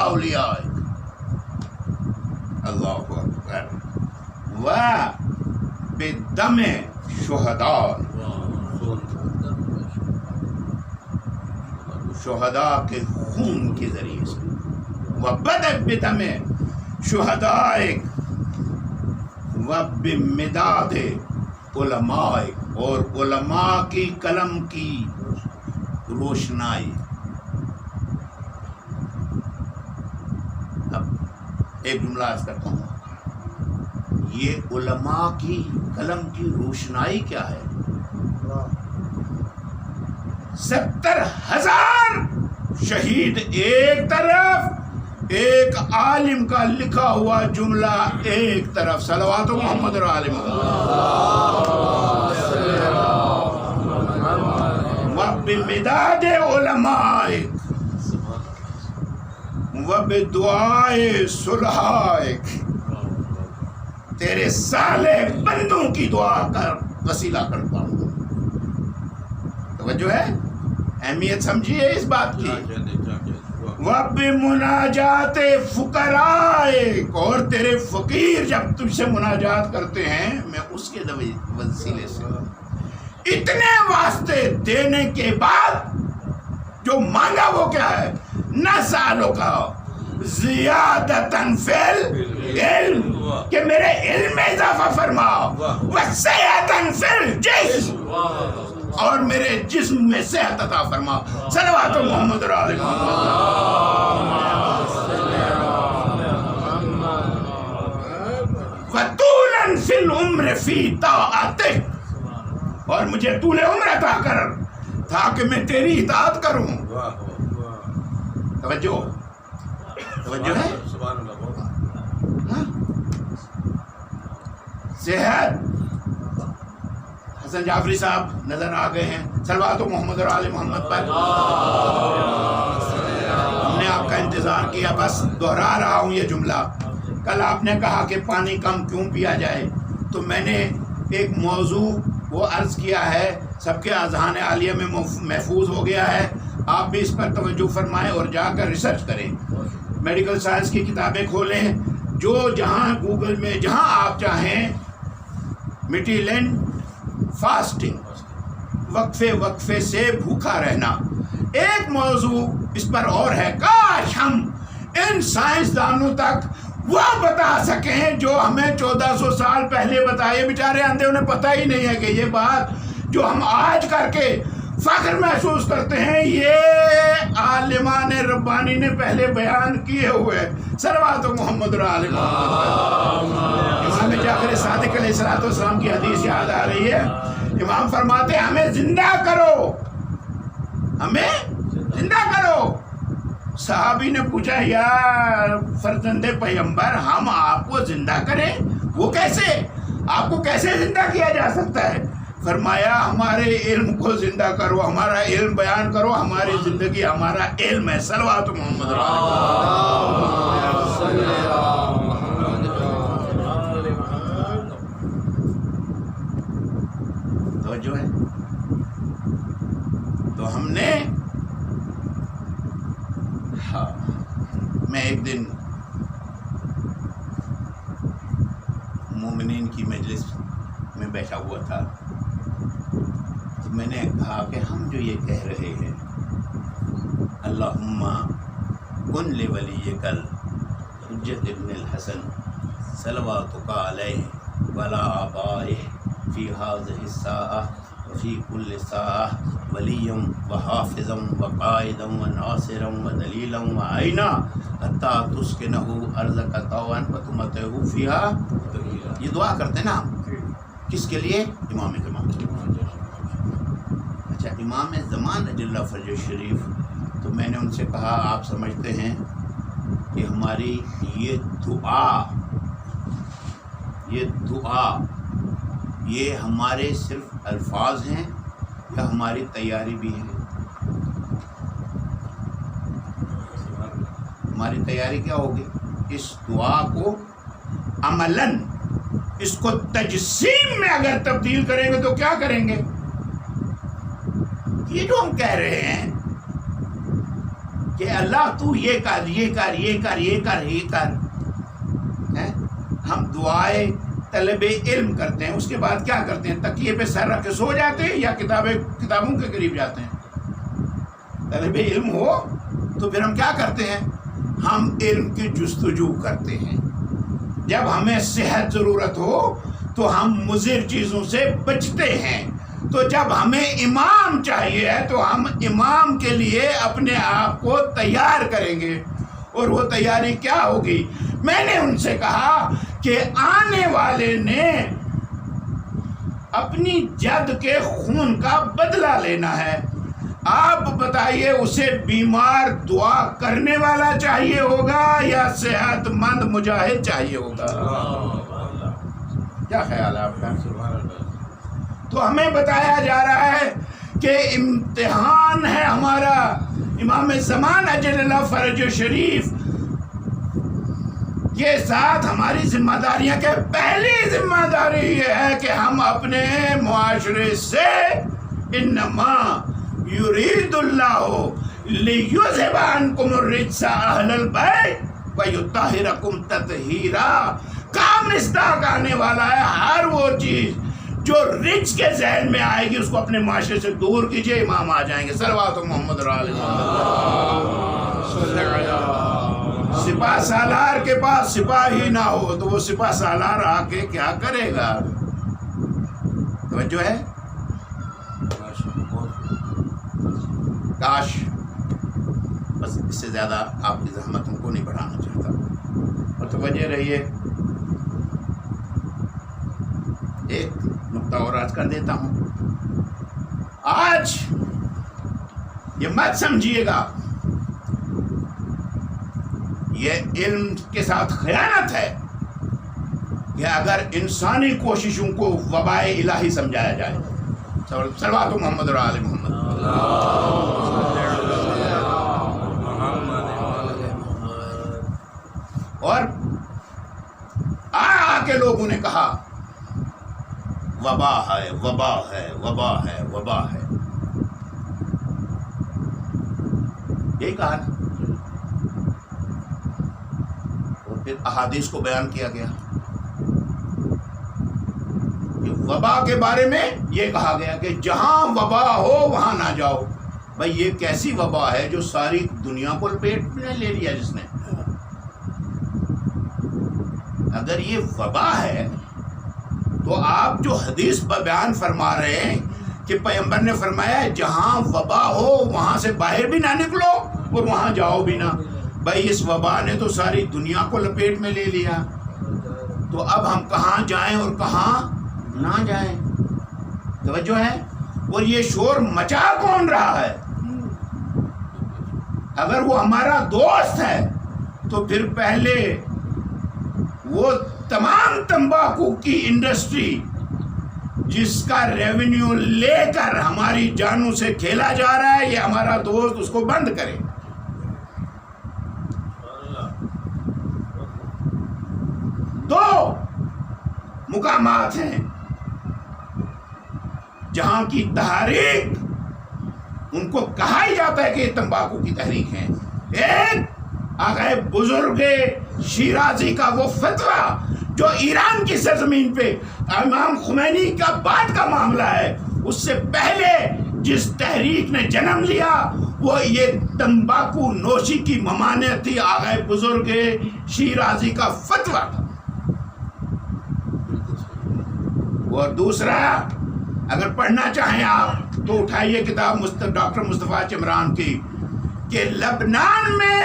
اولیائک اللہ اکبر و بدم شہداء شہداء کے خون کے ذریعے سے و بدم شہدائک و بمداد علمائک اور علماء کی قلم کی روشنائی. اب ایک جملہ عرض کرتا ہوں. یہ علماء کی قلم کی روشنائی کیا ہے؟ 70,000 شہید ایک طرف، ایک عالم کا لکھا ہوا جملہ ایک طرف. صلوات محمد علیہ وبمداد علمائک وبدعائے صلحائک. تیرے صالح بندوں کی دعا کر وسیلہ کرتا ہوں. توجہ ہے، اہمیت سمجھیے اس بات کی. وبمناجات فقرائک، اور تیرے فقیر جب تجھ سے مناجات کرتے ہیں میں اس کے وسیلے سے اتنے واسطے دینے کے بعد جو مانگا وہ کیا ہے؟ نسالو کا زیادتاً فی العلم، کہ میرے علم میں اضافہ فرما، وصحتاً فی الجسم، اور میرے جسم میں صحت عطا فرما. صلوات محمد علیہ وطولاً فی العمر فی طاعتک، اور مجھے طول عمر عطا کر تاکہ میں تیری اطاعت کروں. توجہ ہے. صحت. حسن جعفری صاحب نظر آ گئے ہیں. صلوات محمد اور آل محمد پر. ہم نے آپ کا انتظار کیا، بس دوہرا رہا ہوں یہ جملہ. کل آپ نے کہا کہ پانی کم کیوں پیا جائے، تو میں نے ایک موضوع وہ عرض کیا ہے، سب کے اذہان عالیہ میں محفوظ ہو گیا ہے. آپ بھی اس پر توجہ فرمائیں اور جا کر ریسرچ کریں. میڈیکل سائنس کی کتابیں کھولیں، جو جہاں گوگل میں جہاں آپ چاہیں. میٹیلینڈ فاسٹنگ، وقفے سے بھوکا رہنا. ایک موضوع اس پر اور ہے. کاش ہم ان سائنسدانوں تک وہ بتا سکیں جو ہمیں 1400 سال پہلے بتائے. بیچارے اندھے، انہیں پتہ ہی نہیں ہے کہ یہ بات جو ہم آج کر کے فخر محسوس کرتے ہیں یہ عالمان ربانی نے پہلے بیان کیے ہوئے. صلوات محمد علیہ امام جعفر صادق علیہ السلام کی حدیث یاد آ رہی ہے. امام فرماتے ہیں ہمیں زندہ کرو، ہمیں زندہ کرو. صحابی نے پوچھا یا فرزند پیغمبر ہم آپ کو زندہ کریں؟ وہ کیسے؟ آپ کو کیسے زندہ کیا جا سکتا ہے؟ فرمایا ہمارے علم کو زندہ کرو، ہمارا علم بیان کرو، ہماری زندگی ہمارا علم ہے. صلوات محمد توجہ ہے. تو ہم نے میں ایک دن مومنین کی مجلس میں بیٹھا ہوا تھا، تو میں نے کہا کہ ہم جو یہ کہہ رہے ہیں اللہم کن لولیک الحجۃ ابن الحسن صلواتک علیہ ولا آبائہ فی ہذہ الساعہ وفی کل ساعہ ولیا وحافظا وقائدا وناصرا ودلیلا وعینا حتی تسکنہ ارضک طوعا وتمتعہ فیہا. یہ دعا کرتے ہیں نا ہم کس کے لیے؟ امام زمان. اچھا، امام زمان رضی اللہ فرج شریف. تو میں نے ان سے کہا آپ سمجھتے ہیں کہ ہماری یہ دعا یہ ہمارے صرف الفاظ ہیں یا ہماری تیاری بھی ہے؟ ہماری تیاری کیا ہوگی؟ اس دعا کو عملاً، اس کو تجسیم میں اگر تبدیل کریں گے تو کیا کریں گے؟ یہ جو ہم کہہ رہے ہیں کہ اللہ تو یہ کر، یہ کر، یہ کر، یہ کر، یہ کر. ہم دعائیں طلب علم کرتے ہیں، اس کے بعد کیا کرتے ہیں؟ تکیے پہ سر رکھ کے سو جاتے ہیں یا کتابوں کے قریب جاتے ہیں؟ طلب علم ہو تو پھر ہم کیا کرتے ہیں؟ ہم علم کی جستجو کرتے ہیں. جب ہمیں صحت ضرورت ہو تو ہم مضر چیزوں سے بچتے ہیں. تو جب ہمیں امام چاہیے ہے تو ہم امام کے لیے اپنے آپ کو تیار کریں گے. اور وہ تیاری کیا ہوگی؟ میں نے ان سے کہا کہ آنے والے نے اپنی جد کے خون کا بدلہ لینا ہے. آپ بتائیے اسے بیمار دعا کرنے والا چاہیے ہوگا یا صحت مند مجاہد چاہیے ہوگا؟ کیا خیال ہے آپ کا؟ تو ہمیں بتایا جا رہا ہے کہ امتحان ہے ہمارا. امام زمان اجل اللہ فرج شریف کے ساتھ ہماری ذمہ داریاں کے پہلی ذمہ داری یہ ہے کہ ہم اپنے معاشرے سے انما یرید اللہ لیذھب عنکم الرجس اہل البیت ویطہرکم تطہیرا. کام مصداق آنے والا ہے. ہر وہ چیز جو رچ کے ذہن میں آئے گی اس کو اپنے معاشرے سے دور کیجئے. امام آ جائیں گے. صلوات محمد علیہ وسلم. سپاہ سالار کے پاس سپاہی نہ ہو تو وہ سپاہ سالار آ کے کیا کرے گا؟ توجہ ہے؟ کاش بس اس سے زیادہ آپ کی زحمتوں کو نہیں بڑھانا چاہتا. اور توجہ رہیے، ایک نقطہ اور عرض کر دیتا ہوں. آج یہ مت سمجھیے گا یہ علم کے ساتھ خیانت ہے کہ اگر انسانی کوششوں کو وبائے الہی سمجھایا جائے. صلوات محمد اور آل محمد. اور آ کے لوگوں نے کہا وبا ہے، وبا ہے، وبا ہے، وبا ہے. یہی کہا نا. اور پھر احادیث کو بیان کیا گیا کہ وبا کے بارے میں یہ کہا گیا کہ جہاں وبا ہو وہاں نہ جاؤ. بھائی یہ کیسی وبا ہے جو ساری دنیا کو لپیٹ میں لے لیا جس نے؟ اگر یہ وبا ہے تو آپ جو حدیث بیان فرما رہے ہیں کہ پیغمبر نے فرمایا ہے جہاں وبا ہو وہاں سے باہر بھی نہ نکلو اور وہاں جاؤ بھی نہ. بھائی اس وبا نے تو ساری دنیا کو لپیٹ میں لے لیا. تو اب ہم کہاں جائیں اور کہاں نہ جائیں؟ توجہ ہے؟ اور یہ شور مچا کون رہا ہے؟ اگر وہ ہمارا دوست ہے تو پھر پہلے وہ تمام تمباکو کی انڈسٹری جس کا ریونیو لے کر ہماری جانوں سے کھیلا جا رہا ہے، یہ ہمارا دوست اس کو بند کرے. دو مقامات ہیں جہاں کی تحریک ان کو کہا ہی جاتا ہے کہ یہ تمباکو کی تحریک ہے. ایک آقا بزرگ شیرازی کا وہ فتویٰ جو ایران کی سرزمین پہ امام خمینی کا بعد کا معاملہ ہے، اس سے پہلے جس تحریک نے جنم لیا وہ یہ تمباکو نوشی کی ممانعت تھی. آقا بزرگ شیرازی کا فتویٰ تھا. اور دوسرا اگر پڑھنا چاہیں آپ تو اٹھائیے کتاب ڈاکٹر مصطفیٰ چمران کی کہ لبنان میں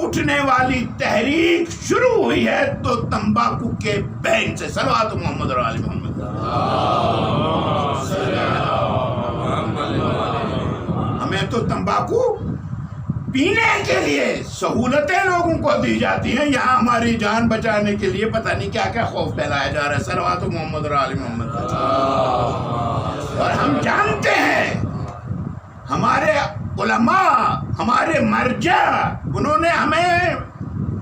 اٹھنے والی تحریک شروع ہوئی ہے تو تمباکو کے بین سے. صلوات محمد اور آل محمد. ہمیں تو تمباکو پینے کے لیے سہولتیں لوگوں کو دی جاتی ہیں، یہاں ہماری جان بچانے کے لیے پتہ نہیں کیا کیا خوف پھیلایا جا رہا ہے. صلوات محمد اور آل محمد. اور ہم جانتے ہیں ہمارے علماء، ہمارے مرجع، انہوں نے ہمیں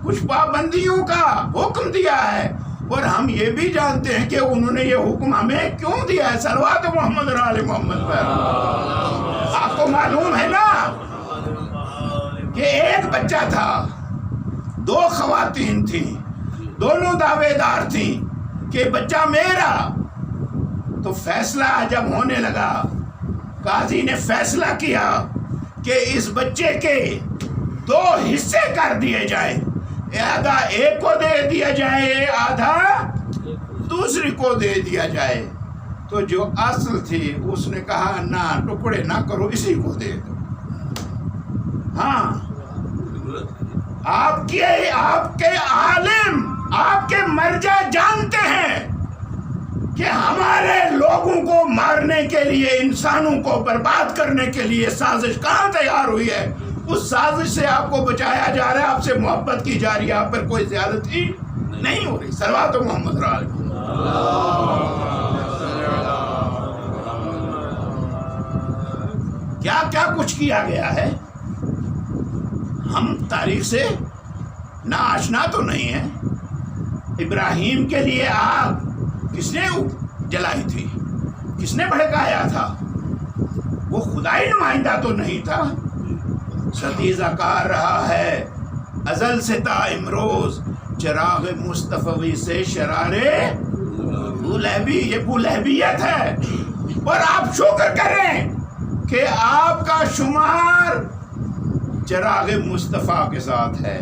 کچھ پابندیوں کا حکم دیا ہے اور ہم یہ بھی جانتے ہیں کہ انہوں نے یہ حکم ہمیں کیوں دیا ہے. صلوات محمد اور آل محمد پر. آپ کو معلوم ہے نا کہ ایک بچہ تھا، 2 خواتین تھیں، دونوں دعوے دار تھیں کہ بچہ میرا. تو فیصلہ جب ہونے لگا، قاضی نے فیصلہ کیا کہ اس بچے کے 2 حصے کر دیے جائیں، آدھا ایک کو دے دیا جائے، آدھا دوسری کو دے دیا جائے. تو جو اصل تھی اس نے کہا نہ، ٹکڑے نہ کرو، اسی کو دے دو. ہاں، آپ کے عالم، آپ کے مرجع جانتے ہیں کہ ہمارے لوگوں کو مارنے کے لیے، انسانوں کو برباد کرنے کے لیے سازش کہاں تیار ہوئی ہے. اس سازش سے آپ کو بچایا جا رہا ہے، آپ سے محبت کی جا رہی ہے، آپ پر کوئی زیادتی نہیں ہو رہی. صلوات محمد رال. کیا کیا کچھ کیا گیا ہے. ہم تاریخ سے نا آشنا تو نہیں ہے. ابراہیم کے لیے آگ کس نے جلائی تھی؟ کس نے بھڑکایا تھا؟ وہ خدائی نمائندہ تو نہیں تھا. ستیزہ کار رہا ہے ازل سے تا امروز، چراغ مصطفی سے شرارے بولہبی. یہ بولہبیت ہے. اور آپ شکر کریں کہ آپ کا شمار چراغ مصطفیٰ کے ساتھ ہے.